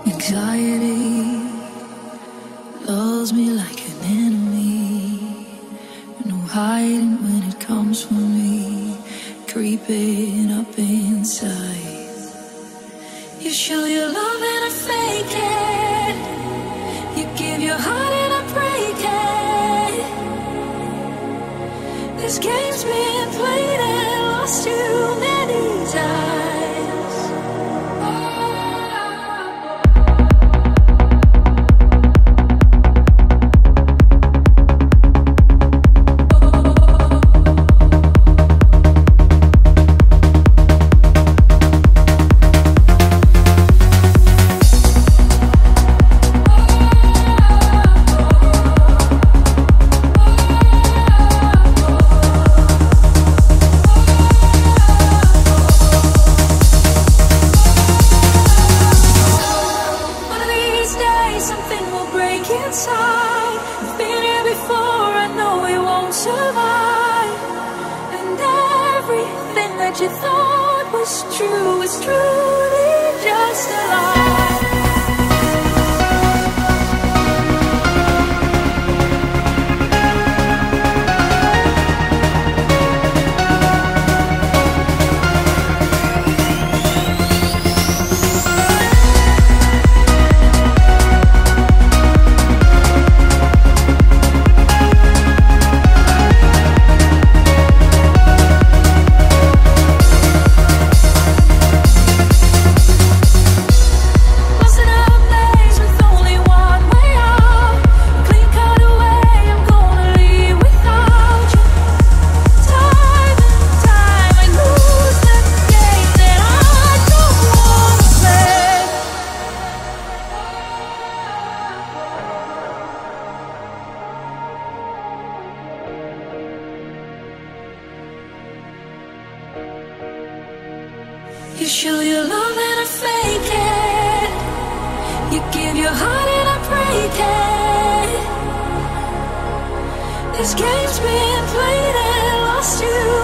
Anxiety loves me like an enemy. No hiding when it comes for me, creeping up inside. You show your love and I fake it. You give your heart and I break it. This game's been played and lost too many times. You thought was true is truly just a lie. You show your love and I fake it. You give your heart and I break it. This game's been played and lost too